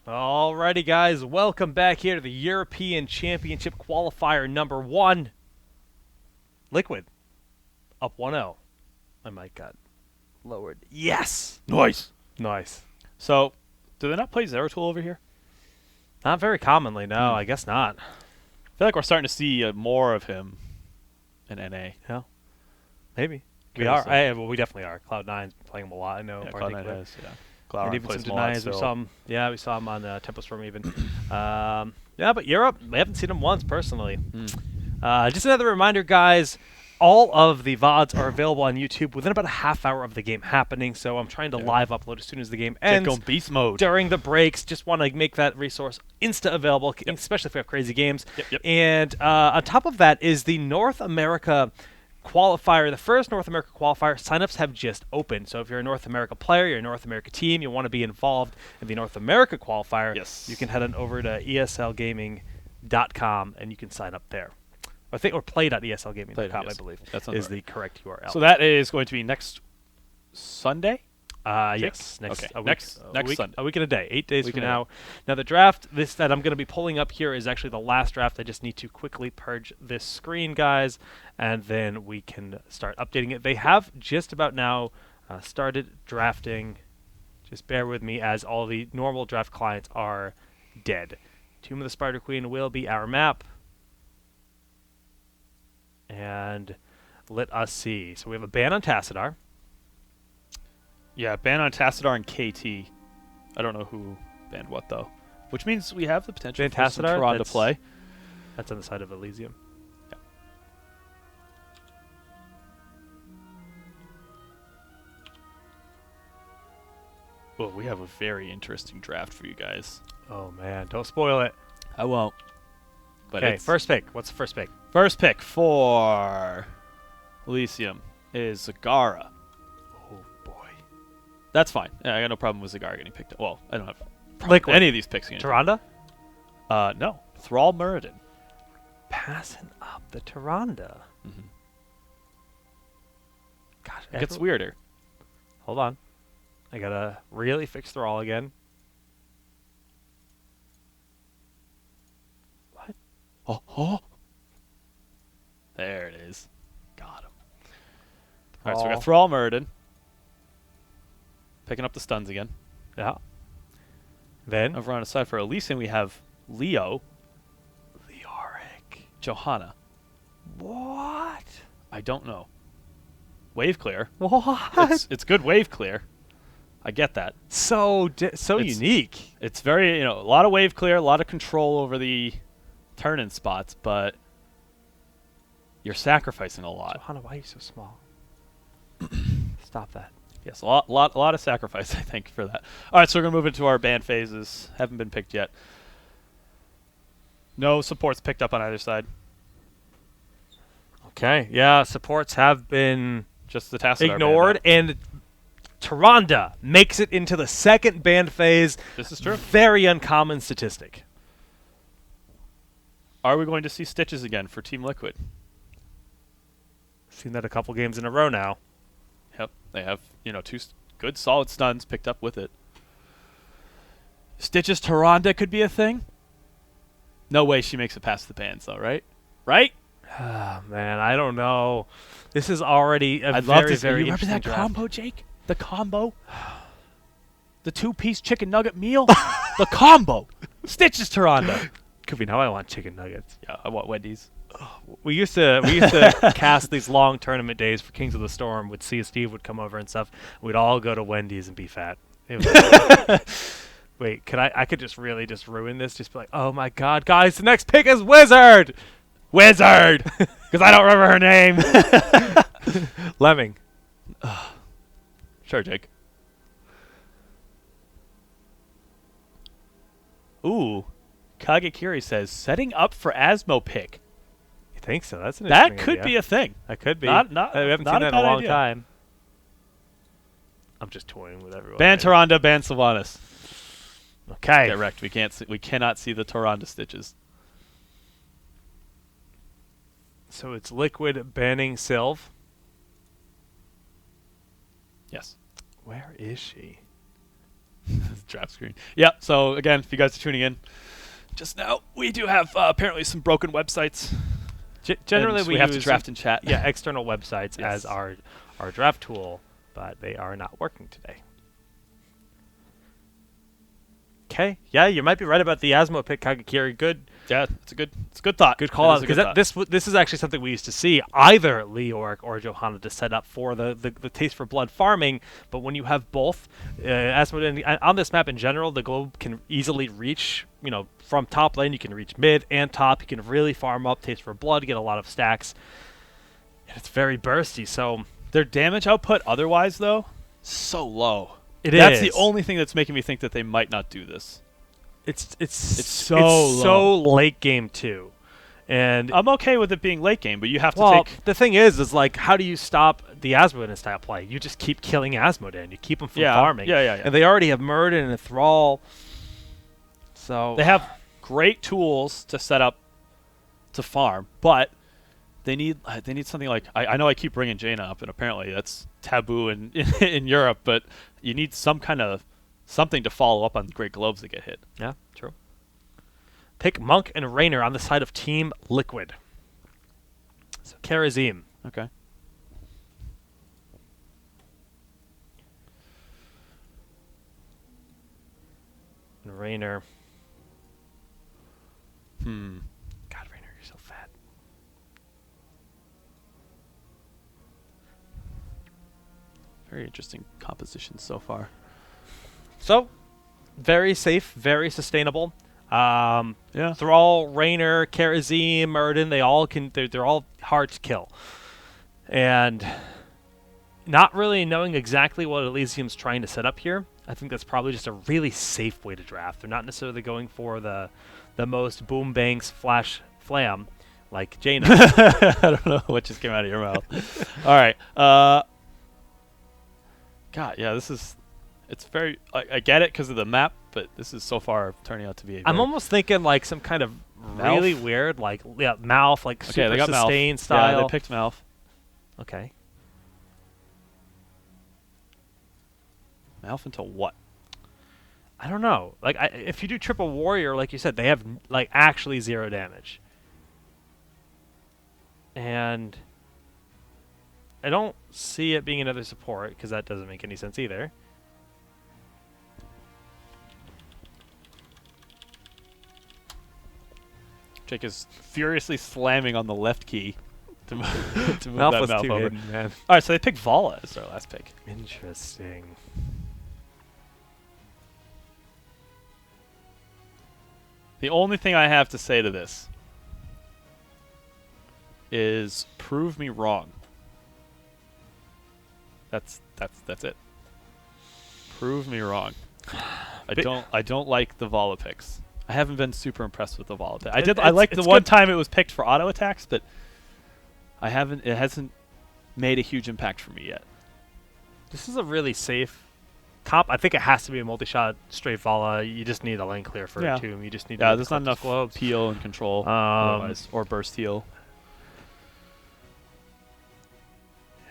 Alrighty, guys, welcome back here to the European Championship Qualifier number 1. Liquid, up 1-0. My mic got lowered. Yes! Nice. Nice. So, do they not play Zeratul over here? Not very commonly, no, I guess not. I feel like we're starting to see more of him in NA. Yeah, maybe. We Curious, are. Well, we definitely are. Cloud9's playing him a lot, I know. Yeah, in Cloud9 particular. has, yeah. And Cloud9 even some plays him a lot denies. We still. saw him. Yeah, we saw him on Tempest Storm even. Yeah, but Europe, we haven't seen him once personally. Just another reminder, guys. All of the VODs are available on YouTube within about a half hour of the game happening, so I'm trying to live upload as soon as the game Get ends. going beast mode. During the breaks, just want to make that resource insta available, especially if we have crazy games. And on top of that is the North America qualifier. The first North America qualifier signups have just opened. So if you're a North America player, you're a North America team, you want to be involved in the North America qualifier, you can head on over to eslgaming.com and you can sign up there. Or play.eslgaming.com, I believe, is the correct URL. So that is going to be next Sunday? Yes, next Sunday. A week and a day, 8 days from now. Now the draft that I'm going to be pulling up here is actually the last draft. I just need to quickly purge this screen, guys, and then we can start updating it. They have just about now started drafting. Just bear with me as all the normal draft clients are dead. Tomb of the Spider Queen will be our map. And let us see. So we have a ban on Tassadar. Yeah, ban on Tassadar and KT. I don't know who banned what, though. Which means we have the potential for some Toronto to play. That's on the side of Elysium. Yeah. Well, we have a very interesting draft for you guys. Oh, man. Don't spoil it. I won't. Okay, first pick. What's the first pick? First pick for Elysium is Zagara. Oh, boy. That's fine. Yeah, I got no problem with Zagara getting picked up. Well, I don't have Liquid. any of these picks. Tyrande? No. Thrall Muradin. Passing up the Tyrande. Gosh, It gets weirder. Hold on. I gotta really fix Thrall again. Oh. There it is. Got him. All right, so we got Thrall Muradin. Picking up the stuns again. Yeah. Then Over on the side for Elysium, we have Leo. Leoric. Johanna. What? I don't know. Wave clear. What? It's good wave clear. I get that. So unique. It's very, a lot of wave clear, a lot of control over the turn-in spots, but you're sacrificing a lot. Johanna, why are you so small? Stop that. Yes, a lot of sacrifice, I think, for that. All right, so we're going to move into our ban phases. Haven't been picked yet. No supports picked up on either side. Okay, yeah, supports have been just the Tassadar ignored, and Tyrande makes it into the second ban phase. This is true. Very uncommon statistic. Are we going to see Stitches again for Team Liquid? Seen that a couple games in a row now. Yep, they have, two good solid stuns picked up with it. Stitches Tyrande could be a thing. No way she makes it past the bans, though, right? Right? Oh, man, I don't know. This is already a I'd very, love to very remember interesting that draft. combo, Jake? The combo? The 2-piece chicken nugget meal? The combo! Stitches Tyrande! Could be now I want chicken nuggets. Yeah, I want Wendy's. We used to cast these long tournament days for Kings of the Storm. Would see Steve would come over and stuff. We'd all go to Wendy's and be fat. It was wait, I could just really just ruin this. Just be like, oh my god, guys, the next pick is Wizard. Wizard! Because I don't remember her name. Lemming. Sure, Jake. Ooh. Kagekiri says, setting up for Asmo pick. You think so? That's an That could be a thing. That could be. We haven't seen not that in a bad long idea. time. I'm just toying with everyone. Ban Tyrande, ban Sylvanas. Okay. Correct. We cannot see the Tyrande stitches. So it's Liquid banning Sylv. Yes. Where is she? Draft screen. Yeah, so again, if you guys are tuning in just now, we do have apparently some broken websites. Generally, we have to draft in chat. Yeah, external websites Yes. as our draft tool, but they are not working today. Okay, yeah, you might be right about the Asmo pick, Kagakiri. Good. Yeah, it's a good thought. Good call It out, is a good because thought. this is actually something we used to see either Leoric or Johanna to set up for the taste for blood farming. But when you have both, Asmodee on this map in general, the globe can easily reach. From top lane you can reach mid and top. You can really farm up taste for blood, get a lot of stacks. And it's very bursty. So Their damage output otherwise though, so low. that's the only thing that's making me think that they might not do this. It's so so late game too. And I'm okay with it being late game, but you have to well, take. the thing is like, how do you stop the Asmodee style play? You just keep killing Asmodee and you keep them from farming. Yeah. And they already have Murden and Thrall. So They have great tools to set up to farm, but they need something like I know I keep bringing Jaina up, and apparently that's taboo in Europe, but you need some kind of something to follow up on great globes that get hit. Yeah, true. Pick Monk and Raynor on the side of Team Liquid. So Karazim. Okay. And Raynor. Hmm. God, Raynor, you're so fat. Very interesting composition so far. So, very safe, very sustainable. Yeah. Thrall, Raynor, Karazim, Murden, they're all hard to kill. And not really knowing exactly what Elysium's trying to set up here, I think that's probably just a really safe way to draft. They're not necessarily going for the most boom bangs flash flam like Jaina. I don't know what just came out of your mouth. All right. God, yeah, it's very. I get it because of the map, but this is so far turning out to be. I'm almost thinking like some kind of really weird, like Malf, like okay, super they got sustain Malf. style. Yeah, they picked Malf. Okay. Malf into what? I don't know. Like, if you do triple warrior, like you said, they have like actually 0 damage, and I don't see it being another support because that doesn't make any sense either. Jake is furiously slamming on the left key to move, to move Malf that was Malf too over. hidden, man. All right, so they picked Vala as their last pick. Interesting. The only thing I have to say to this is prove me wrong. That's it. Prove me wrong. I don't like the Vala picks. I haven't been super impressed with the Vala pick. I liked the one time it was picked for auto attacks, but it hasn't made a huge impact for me yet. This is a really safe comp. I think it has to be a multi-shot straight Vala. You just need a lane clear for a tomb. You just need to there's not enough globes. peel and control otherwise, or burst heal.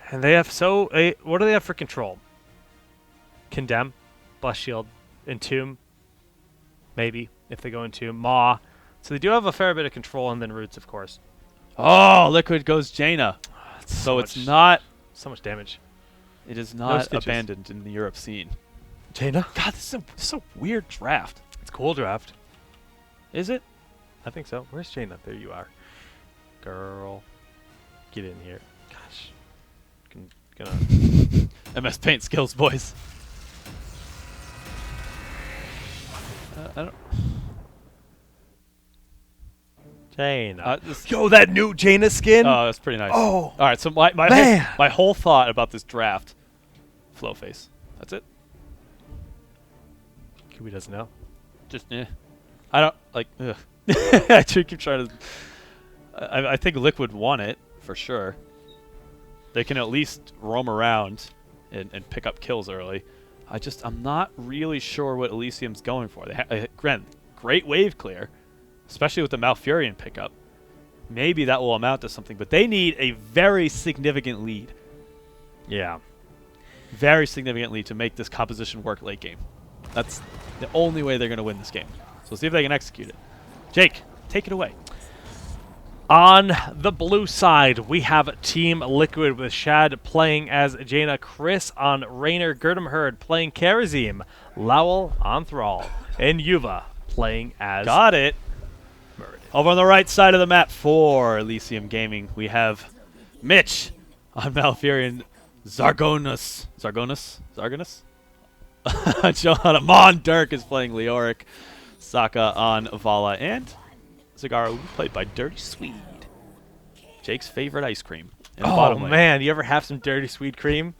And they have what do they have for control? Condemn, Blast Shield, Entomb, maybe if they go into Maw. So they do have a fair bit of control, and then Roots, of course. Oh, Liquid goes Jaina. So it's not so much damage. It is not abandoned in the Europe scene. Jaina? God, this is a weird draft. It's a cool draft. Is it? I think so. Where's Jaina? There you are. Girl. Get in here. Gosh. Gonna MS Paint skills, boys. I don't. Jaina. Yo, that new Jaina skin. Oh, that's pretty nice. Oh. All right. So my whole thought about this draft, flow face. That's it. Kubi doesn't know. Just I don't like. I keep trying to. I think Liquid won it for sure. They can at least roam around and pick up kills early. I'm not really sure what Elysium's going for. Great wave clear, especially with the Malfurion pickup. Maybe that will amount to something, but they need a very significant lead. Yeah. Very significant lead to make this composition work late game. That's the only way they're going to win this game. So we'll see if they can execute it. Jake, take it away. On the blue side, we have Team Liquid with Shad playing as Jaina, Chris on Raynor, Gerdamherd playing Karazim, Lowell on Thrall, and Yuva playing as Got it. Murd. Over on the right side of the map for Elysium Gaming, we have Mitch on Malfurion, Zargonus. Johanna Mon Dirk is playing Leoric, Saka on Vala, and Zagara will be played by Dirty Swede. Jake's favorite ice cream. In the bottom lane. Man, you ever have some dirty sweet cream?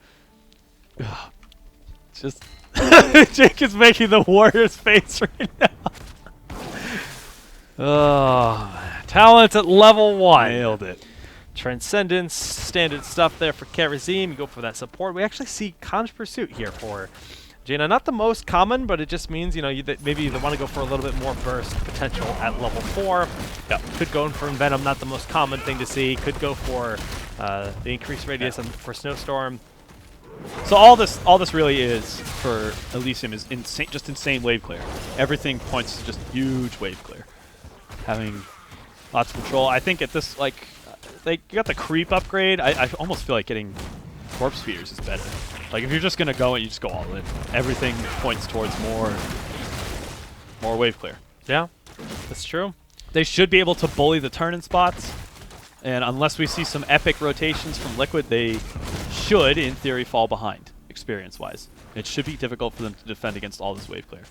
It's just Jake is making the Warriors face right now. Oh, talent at level 1. Nailed it. Transcendence, standard stuff there for Karazim. You go for that support. We actually see Conch Pursuit here for Jaina. Not the most common, but it just means, you know, maybe you want to go for a little bit more burst potential at level 4. Yep. Could go in for Envenom, not the most common thing to see. Could go for the increased radius and for Snowstorm. So all this really is for Elysium is insane, just insane wave clear. Everything points to just huge wave clear. Having lots of control. I think at this, like, they got the creep upgrade. I almost feel like getting Corpse Feeders is better. Like, if you're just going to go and you just go all in. Everything points towards more wave clear. Yeah, that's true. They should be able to bully the turn-in spots. And unless we see some epic rotations from Liquid, they should, in theory, fall behind, experience-wise. It should be difficult for them to defend against all this wave clear.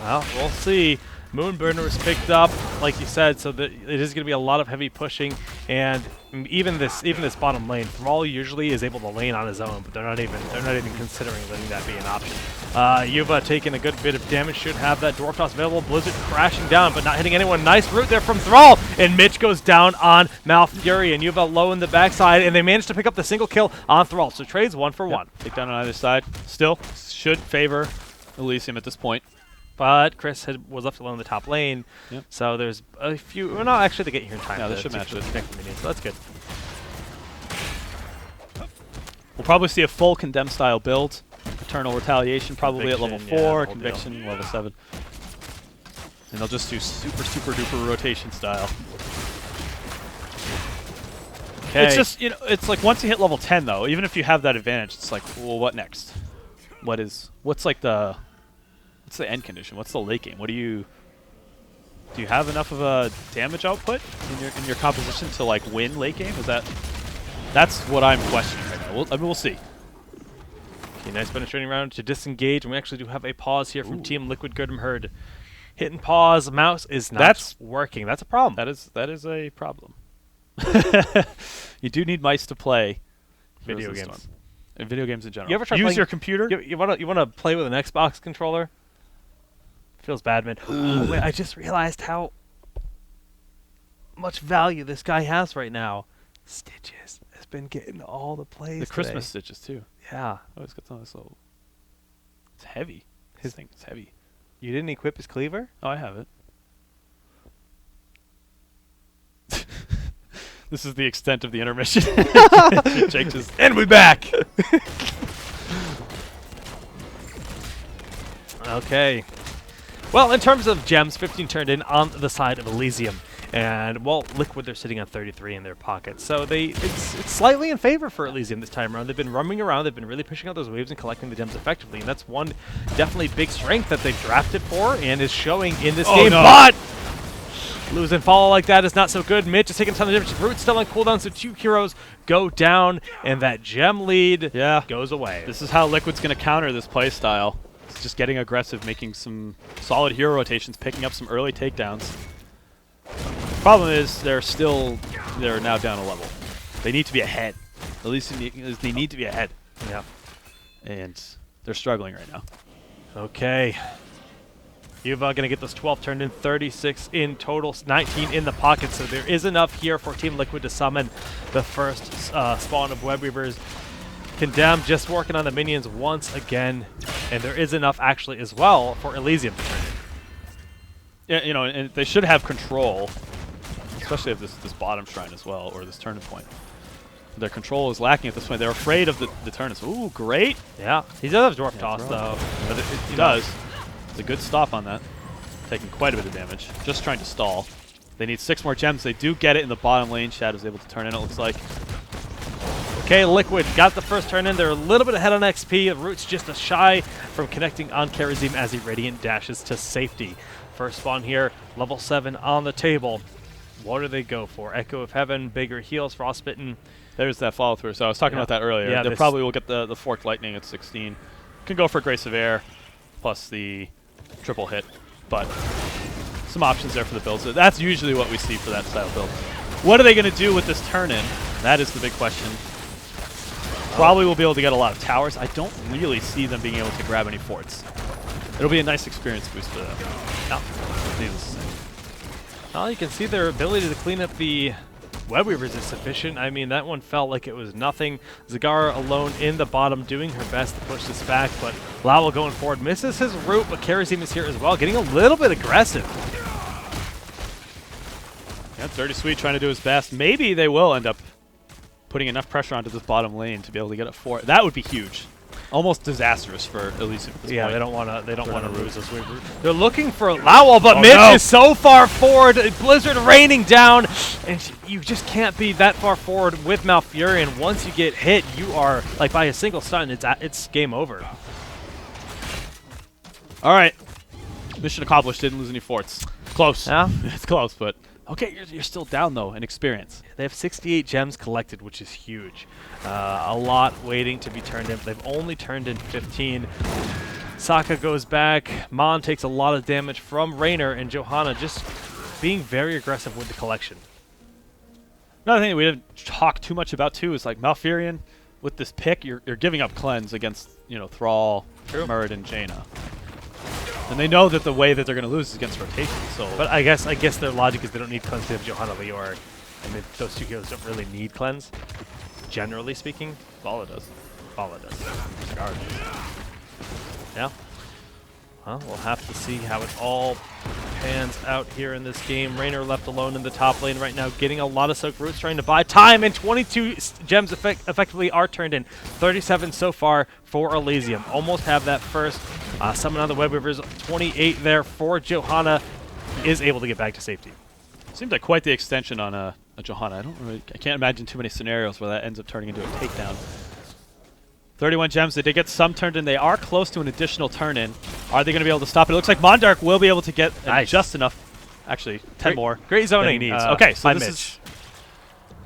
Well, we'll see. Moonburner was picked up, like you said, so that it is going to be a lot of heavy pushing, and even this bottom lane, Thrall usually is able to lane on his own, but they're not even considering letting that be an option. Yuva taking a good bit of damage, should have that Dwarf Toss available. Blizzard crashing down, but not hitting anyone. Nice root there from Thrall, and Mitch goes down on Malfury, and Yuva low in the backside, and they managed to pick up the single kill on Thrall. So trades 1 for 1. Take down on either side. Still should favor Elysium at this point. But Chris was left alone in the top lane, Yep. So there's a few. Well, no, actually, they get here in time. Yeah, they should match it. Connect the minions, so that's good. We'll probably see a full Condemn style build. Eternal Retaliation probably at level 4, yeah, Conviction level 7. And they'll just do super duper rotation style. Okay. It's just, you know, it's like once you hit level 10 though, even if you have that advantage, it's like, well, what next? What's like the end condition? What's the late game? Do you have enough of a damage output in your composition to like win late game? That's what I'm questioning right now. We'll see. Okay, nice penetrating round to disengage, and we actually do have a pause here from Team Liquid Gerdamherd. Hit and pause, mouse is not working. That's a problem. That is a problem. You do need mice to play Video games. Storm. And video games in general. You ever try use playing- your computer? You want to play with an Xbox controller? Feels bad, man. Oh, man, I just realized how much value this guy has right now. Stitches has been getting all the plays. The Christmas today. stitches too. Yeah. Oh, it's got some this little. It's heavy. His thing is heavy. You didn't equip his cleaver? Oh, I have it. This is the extent of the intermission. Jake just And we back. Okay. Well, in terms of gems, 15 turned in on the side of Elysium. And, well, Liquid, they're sitting on 33 in their pockets. So it's slightly in favor for Elysium this time around. They've been roaming around. They've been really pushing out those waves and collecting the gems effectively. And that's one definitely big strength that they've drafted for and is showing in this game. No. But lose and follow like that is not so good. Mitch is taking a ton of damage. Root's still on cooldown, so 2 heroes go down. And that gem lead goes away. This is how Liquid's going to counter this play style. It's just getting aggressive, making some solid hero rotations, picking up some early takedowns. Problem is, they're now down a level. They need to be ahead. At least they need to be ahead. Yeah. And they're struggling right now. Okay. Yuva going to get those 12 turned in, 36 in total, 19 in the pocket, so there is enough here for Team Liquid to summon the first spawn of Web Weavers. Condemn just working on the minions once again, and there is enough actually as well for Elysium to turn in. Yeah, you know, and they should have control, especially of this bottom shrine as well, or this turning point. Their control is lacking at this point. They're afraid of the turns. Ooh, great. Yeah, he does have Dwarf Yeah, Toss, throw. though. But He does. It's a good stop on that. Taking quite a bit of damage. Just trying to stall. They need 6 more gems. They do get it in the bottom lane. Shad is able to turn in, it looks like. Okay, Liquid got the first turn in. They're a little bit ahead on XP. The Root's just a shy from connecting on Karazim as he Radiant dashes to safety. First spawn here, level 7 on the table. What do they go for? Echo of Heaven, bigger heals, Frostbitten. There's that follow through. So I was talking about that earlier. Yeah, they probably will get the Forked Lightning at 16. Can go for Grace of Air plus the triple hit, but some options there for the builds. That's usually what we see for that style build. What are they going to do with this turn-in? That is the big question. Probably will be able to get a lot of towers. I don't really see them being able to grab any forts. It'll be a nice experience boost for them. No, needless to say. Well, you can see their ability to clean up the Web Weavers is sufficient. I mean, that one felt like it was nothing. Zagara alone in the bottom doing her best to push this back, but Lowell going forward misses his route, but Karazim is here as well, getting a little bit aggressive. Yeah, Dirty Sweet trying to do his best. Maybe they will end up putting enough pressure onto this bottom lane to be able to get a fort. That would be huge. Almost disastrous for Elysium at this point. They don't want to lose this Weaver. They're looking for Lowell, but Mitch no. is so far forward. Blizzard raining down, and you just can't be that far forward with Malfurion. Once you get hit, you are like by a single stun. It's game over. All right, mission accomplished. Didn't lose any forts. Close. Yeah, It's close, but okay. You're still down though in experience. they have 68 gems collected, which is huge. A lot waiting to be turned in. They've only turned in 15. Sokka goes back. Mon takes a lot of damage from Raynor, and Johanna just being very aggressive with the collection. Another thing that we didn't talk too much about too is like Malfurion with this pick. You're giving up cleanse against Thrall, Murid, and Jaina. And they know that the way that they're going to lose is against rotation. So, But I guess their logic is they don't need cleanse to have Johanna Lior. I mean, those two heroes don't really need cleanse, generally speaking. Vala does. Vala does. Scar does. Yeah. Well, we'll have to see how it all pans out here in this game. Raynor left alone in the top lane right now, getting a lot of soak roots, trying to buy time, and 22 gems effectively are turned in. 37 so far for Elysium. Almost have that first. Summon on the Web Weavers, 28 there for Johanna, is able to get back to safety. Seems like quite the extension on a Johanna. I can't imagine too many scenarios where that ends up turning into a takedown. 31 gems. They did get some turned in. They are close to an additional turn in. Are they going to be able to stop it? It looks like Mondark will be able to get just enough. Actually, 10 more. Great zoning. Than he needs. Okay, so this Mitch. is.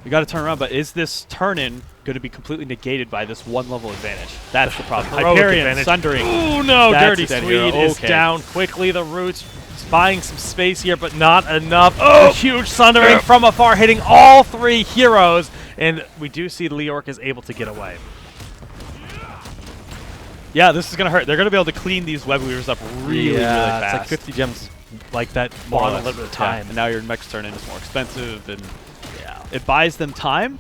We got to turn around, but is this turn in going to be completely negated by this one level advantage? That's the problem. Heroic Hyperion, advantage. Sundering. Ooh, no, That's Dirty a dead Sweet hero. is Okay. down quickly. The Roots buying some space here, but not enough. Oh! A huge Sundering from afar, hitting all 3 heroes, and we do see Leorc is able to get away. Yeah, this is going to hurt. They're going to be able to clean these Web Weavers up really fast. It's like 50 gems like that More on or a less. little bit of time. And now your next turn in is more expensive, and it buys them time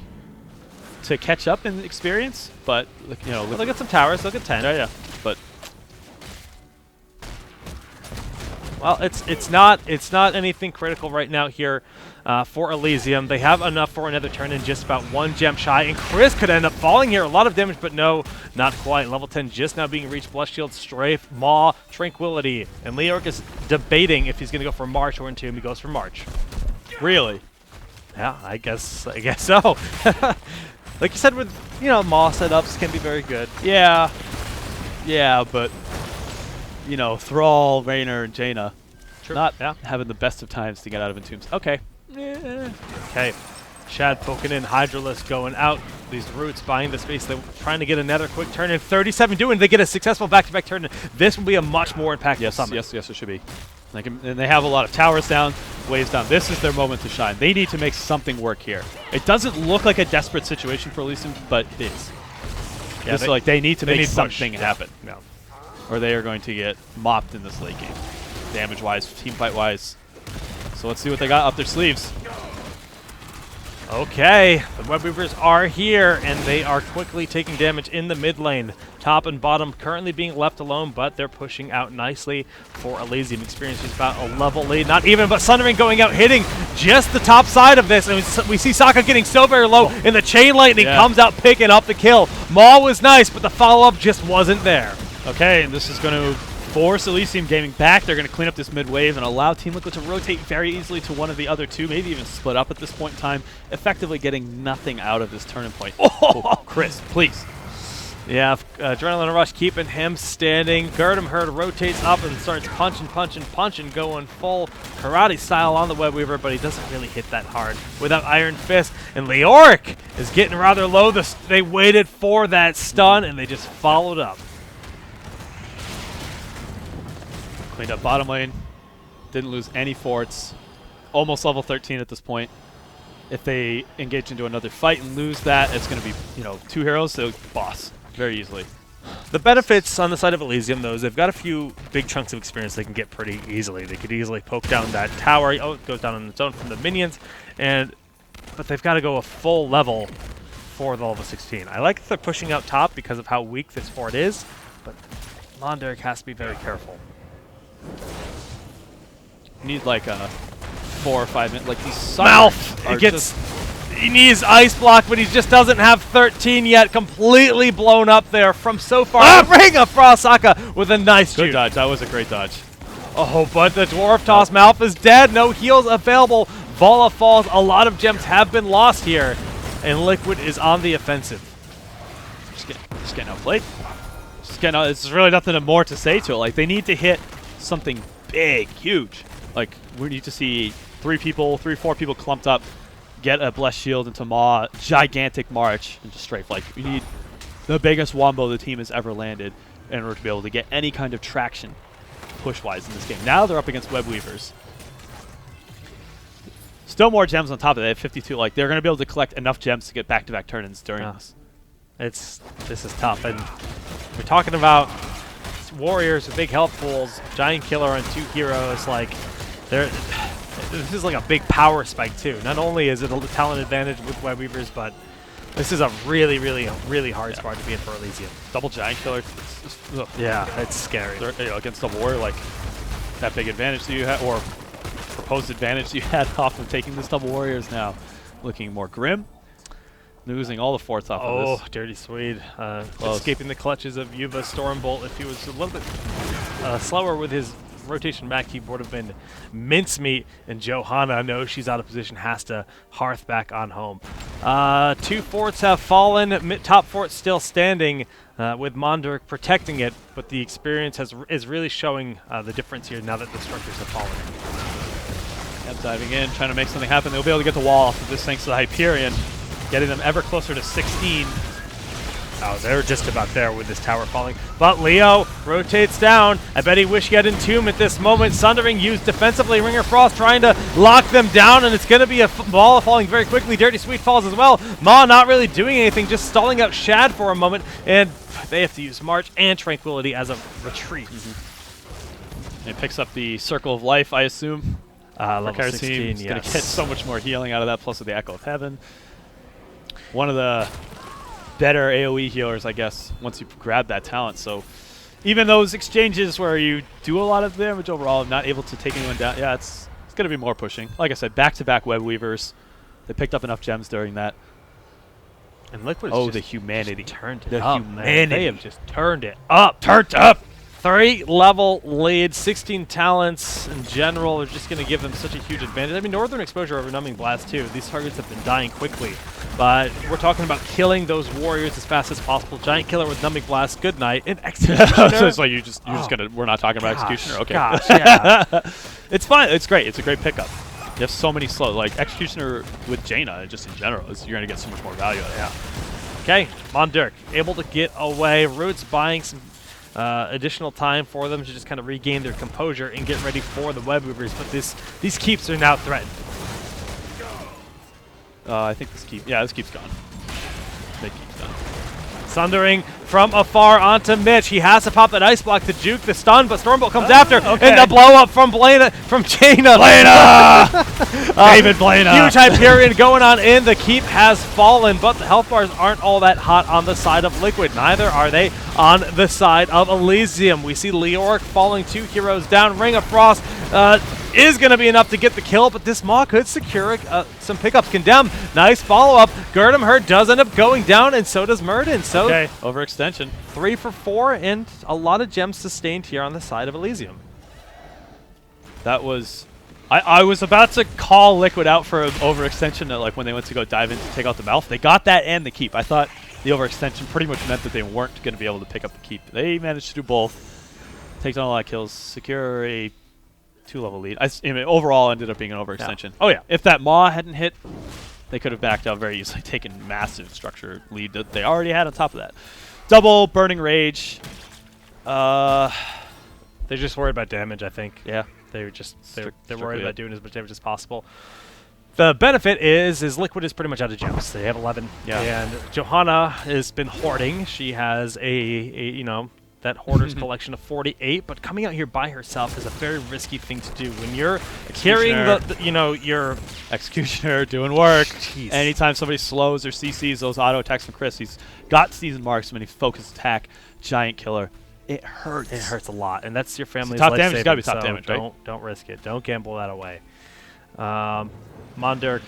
to catch up in experience. But Well, they'll get some towers. They'll get 10. yeah. But Well, it's not anything critical right now here for Elysium. They have enough for another turn in, just about 1 gem shy, and Chris could end up falling here. A lot of damage, but no, not quite. Level 10 just now being reached. Blessed Shield, Strafe, Maw, Tranquility, and Leorc is debating if he's going to go for March or Entomb. He goes for March. really, Yeah, I guess so. Like you said, with Maw setups can be very good. yeah, but Thrall, Raynor, and Jaina not having the best of times to get out of Entombs. Okay. Okay, Shad poking in, Hydralisk going out. These Roots buying the space. They're trying to get another quick turn in. 37 doing. They get a successful back-to-back turn in. This will be a much more impactful summon. Yes, it should be. And they have a lot of towers down, waves down. This is their moment to shine. They need to make something work here. It doesn't look like a desperate situation for Elysium, but it is. Yeah, they need to make need something push. happen. No. Or they are going to get mopped in this late game. Damage-wise, team fight-wise. So let's see what they got up their sleeves. Okay, the Web Weavers are here, and they are quickly taking damage in the mid lane. Top and bottom currently being left alone, but they're pushing out nicely for Elysium. Experience is about a level lead. Not even, but Sundering going out, hitting just the top side of this. And we see Sokka getting so very low in the chain lightning, comes out picking up the kill. Maw was nice, but the follow-up just wasn't there. Okay, and this is going to force Elysium Gaming back. They're going to clean up this mid-wave and allow Team Liquid to rotate very easily to one of the other two, maybe even split up at this point in time, effectively getting nothing out of this turning point. Oh, Chris, please. Yeah, Adrenaline Rush keeping him standing. Gurdam Herd rotates up and starts punching, going full karate style on the Web Weaver, but he doesn't really hit that hard without Iron Fist. And Leoric is getting rather low. They waited for that stun, and they just followed up. Cleaned up bottom lane. Didn't lose any forts. Almost level 13 at this point. If they engage into another fight and lose that, it's going to be, 2 heroes, so boss. Very easily. The benefits on the side of Elysium, though, is they've got a few big chunks of experience they can get pretty easily. They could easily poke down that tower. Oh, it goes down on its own from the minions. But they've got to go a full level for the level 16. I like that they're pushing out top because of how weak this fort is, but Monderk has to be very careful. Need like a 4 or 5 minutes. Like these Mouth! He needs Ice Block, but he just doesn't have 13 yet. Completely blown up there from so far. Ring of Frost Sokka with a nice good shoot. dodge. That was a great dodge. Oh, but the Dwarf Toss. Malf is dead. No heals available. Vala falls. A lot of gems have been lost here, and Liquid is on the offensive. Just getting outplayed. It's really nothing more to say to it. Like, they need to hit something big, huge. Like, we need to see 3 or 4 people clumped up, get a Blessed Shield into Maw, gigantic march, and just strafe. Like, we need the biggest wombo the team has ever landed in order to be able to get any kind of traction push-wise in this game. Now they're up against Web Weavers. Still more gems on top of that. They have 52. Like, they're going to be able to collect enough gems to get back-to-back turn-ins during this. This is tough, and we're talking about warriors with big health pools, giant killer on 2 heroes. Like, this is like a big power spike too. Not only is it a talent advantage with Web Weavers, but this is a really hard spot to be in for Elysium. Double giant killer. Yeah, it's scary. Against a war, like that big advantage that you had, or proposed advantage you had off of taking this double warrior is now looking more grim. Losing all the forts off of this. Oh, Dirty Swede. Escaping the clutches of Yuva Stormbolt. If he was a little bit slower with his rotation back, he would have been mincemeat, and Johanna knows she's out of position, has to hearth back on home. 2 forts have fallen. Top fort still standing with Monderk protecting it, but the experience is really showing the difference here now that the structures have fallen. Yep, diving in, trying to make something happen. They'll be able to get the wall off of this thanks to the Hyperion, getting them ever closer to 16. Oh, they're just about there with this tower falling. But Leo rotates down. I bet he wished he had Entomb at this moment. Sundering used defensively. Ringer Frost trying to lock them down, and it's going to be a ball falling very quickly. Dirty Sweet falls as well. Ma not really doing anything, just stalling out Shad for a moment, and they have to use March and Tranquility as a retreat. It picks up the Circle of Life, I assume. Level 16, yes. Going to get so much more healing out of that, plus with the Echo of Heaven. One of the better AoE healers, I guess, once you grab that talent. So even those exchanges where you do a lot of damage overall, not able to take anyone down, yeah, it's going to be more pushing. Like I said, back-to-back Web Weavers. They picked up enough gems during that. And Liquid the humanity. Turned it the up, humanity. man. They have just turned it up. Turned up! 3 level lead, 16 talents in general are just going to give them such a huge advantage. I mean, Northern Exposure over Numbing Blast too. These targets have been dying quickly, but we're talking about killing those warriors as fast as possible. Giant Killer with Numbing Blast, good night. And Executioner. So it's like you're just gonna. We're not talking about Executioner. Okay. Gosh, yeah. It's fine. It's great. It's a great pickup. You have so many slow, like Executioner with Jaina, just in general, you're gonna get so much more value out of it. Yeah. Okay, Monderk able to get away. Roots buying some additional time for them to just kind of regain their composure and get ready for the Web Weavers, but these keeps are now threatened. I think this keep, this keep's gone. Big keep's done. Sundering from afar onto Mitch. He has to pop that ice block to juke the stun, but Stormbolt comes after, okay. and the blow up from Jaina. David Blaina. Huge Hyperion going on in. The keep has fallen, but the health bars aren't all that hot on the side of Liquid. Neither are they on the side of Elysium. We see Leoric falling 2 heroes down. Ring of Frost is going to be enough to get the kill, but this Maw could secure some pickups. Condemn, nice follow-up. Gurdam Hurt does end up going down, and so does Murden. So overextension. 3 for 4, and a lot of gems sustained here on the side of Elysium. That was... I was about to call Liquid out for an overextension like when they went to go dive in to take out the mouth. They got that and the keep. I thought the overextension pretty much meant that they weren't going to be able to pick up the keep. They managed to do both. Takes on a lot of kills. Secure a 2-level lead. I mean, overall ended up being an overextension. Yeah. Oh, yeah. If that Maw hadn't hit, they could have backed out very easily, taken massive structure lead that they already had on top of that. Double Burning Rage. They're just worried about damage, I think. Yeah. They're worried about doing as much damage as possible. The benefit is Liquid is pretty much out of gems. They have 11. Yeah. And Johanna has been hoarding. She has that hoarder's collection of 48, but coming out here by herself is a very risky thing to do. When you're carrying your Executioner doing work. Jeez. Anytime somebody slows or CCs those auto attacks from Chris, he's got season marksman, he focus attack, giant killer. It hurts. It hurts a lot, and that's your family's top life damage. It's got to be saving, top so damage, right? Don't risk it. Don't gamble that away. Mondirk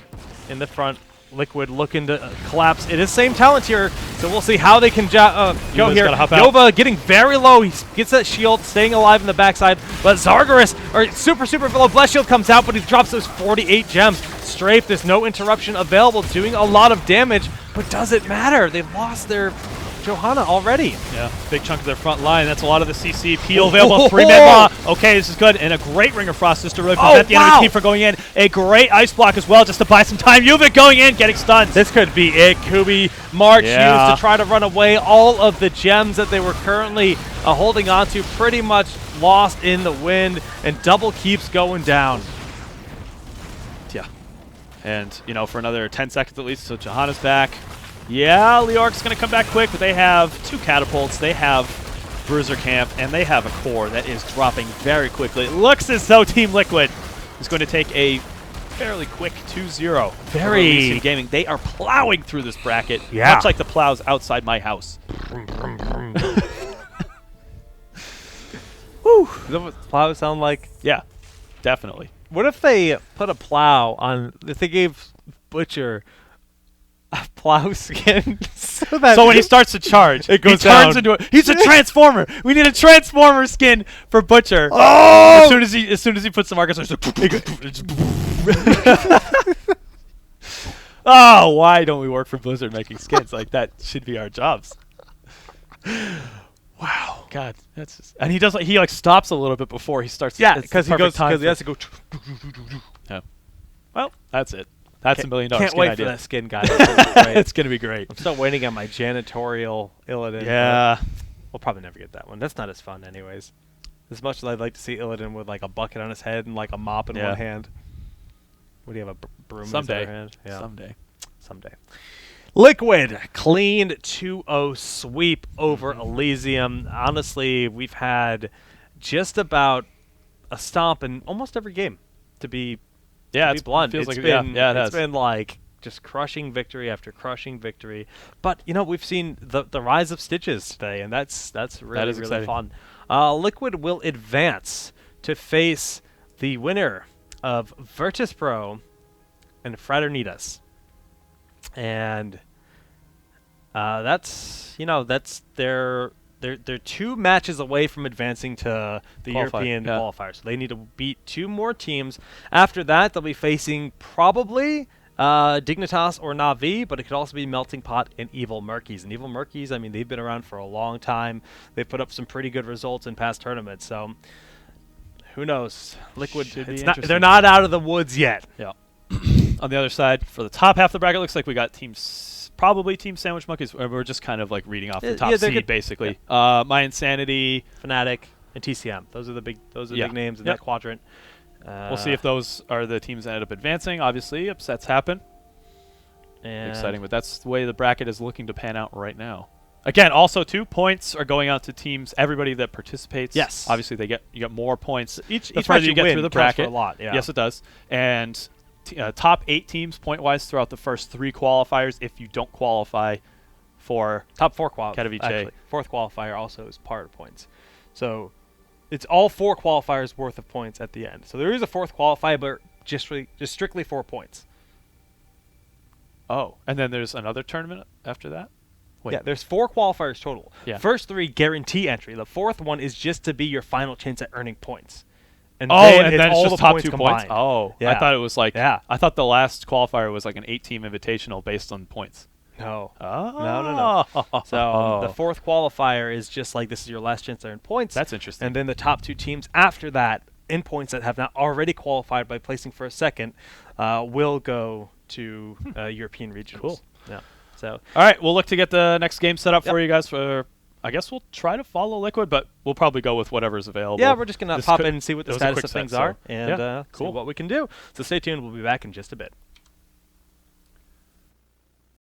in the front. Liquid looking to collapse. It is same talent here, so we'll see how they can go here. Nova getting very low. He gets that shield, staying alive in the backside, but Zargarus, or super low bless shield comes out, but he drops those 48 gems. Strafe, there's no interruption available, doing a lot of damage, but does it matter? They've lost their Johanna already. Yeah, big chunk of their front line. That's a lot of the CC. Peel available, 3-man Maw. Okay, this is good. And a great Ring of Frost just to really prevent the enemy team from going in. A great Ice Block as well just to buy some time. Yuvik going in, getting stunned. This could be it. Kubi March used to try to run away. All of the gems that they were currently holding on to pretty much lost in the wind, and double keeps going down. Yeah. And, for another 10 seconds at least, so Johanna's back. Yeah, Leoric's going to come back quick, but they have 2 catapults, they have Bruiser Camp, and they have a core that is dropping very quickly. It looks as though Team Liquid is going to take a fairly quick 2-0. Very Gaming. They are plowing through this bracket, yeah. Much like the plows outside my house. Whew. Is that what plows sound like? Yeah, definitely. What if they put a plow on, if they gave Butcher a plow skin so when he starts to charge, it goes turns down. into he's a transformer. We need a transformer skin for Butcher. Oh! As soon as he puts the markers on, oh, why don't we work for Blizzard making skins? Like, that should be our jobs. Wow, God, that's just, and he stops a little bit before he starts. Yeah, because he has to go. Yeah. Well, that's it. That's $1 million Can't skin wait idea. for that skin, guys. It's going to be great. I'm still waiting on my janitorial Illidan. Yeah. We'll probably never get that one. That's not as fun anyways. As much as I'd like to see Illidan with like a bucket on his head and like a mop in one hand. What do you have, a broom in his other hand? Yeah. Someday. Liquid, clean 2-0 sweep over Elysium. Honestly, we've had just about a stomp in almost every game, to be blunt. It's been like just crushing victory after crushing victory. But we've seen the rise of Stitches today, and that's really really fun. Liquid will advance to face the winner of Virtus Pro and Fraternitas, and they're 2 matches away from advancing to the European qualifiers. So they need to beat 2 more teams. After that, they'll be facing probably Dignitas or Na'Vi, but it could also be Melting Pot and Evil Murkies. And Evil Murkies, I mean, they've been around for a long time. They've put up some pretty good results in past tournaments. So who knows? Liquid, they're not out of the woods yet. Yeah. On the other side, for the top half of the bracket, looks like we got probably Team Sandwich Monkeys. We're just kind of like reading off the top seed, basically. Yeah. My Insanity, Fnatic, and TCM. Those are the big names in that quadrant. We'll see if those are the teams that end up advancing. Obviously, upsets happen. And exciting, but that's the way the bracket is looking to pan out right now. Again, also 2 points are going out to teams. Everybody that participates. Yes. Obviously, you get more points. Each That's round right, you get win through the counts for bracket. a lot, yeah. Yes, it does. And top 8 teams point-wise throughout the first 3 qualifiers. If you don't qualify for top 4 qualifiers. Katowice. Actually, 4th qualifier also is part of points. So it's all 4 qualifiers worth of points at the end. So there is a 4th qualifier, but just strictly 4 points. Oh, and then there's another tournament after that? Wait. Yeah, there's 4 qualifiers total. Yeah. First 3 guarantee entry. The 4th one is just to be your final chance at earning points. And then it's all just the top points 2 combined. points? Oh, yeah. I thought it was like, yeah. I thought the last qualifier was like an 8-team invitational based on points. No. Oh. No. So the 4th qualifier is just like this is your last chance to earn points. That's interesting. And then the top 2 teams after that in points that have not already qualified by placing first, second, will go to European regionals. Cool. Yeah. So. All right, we'll look to get the next game set up Yep. for you guys. For I guess we'll try to follow Liquid, but we'll probably go with whatever's available. Yeah, we're just gonna This pop could- in and see what the it was a status quick of set, things so are and yeah, see cool. what we can do. So stay tuned. We'll be back in just a bit.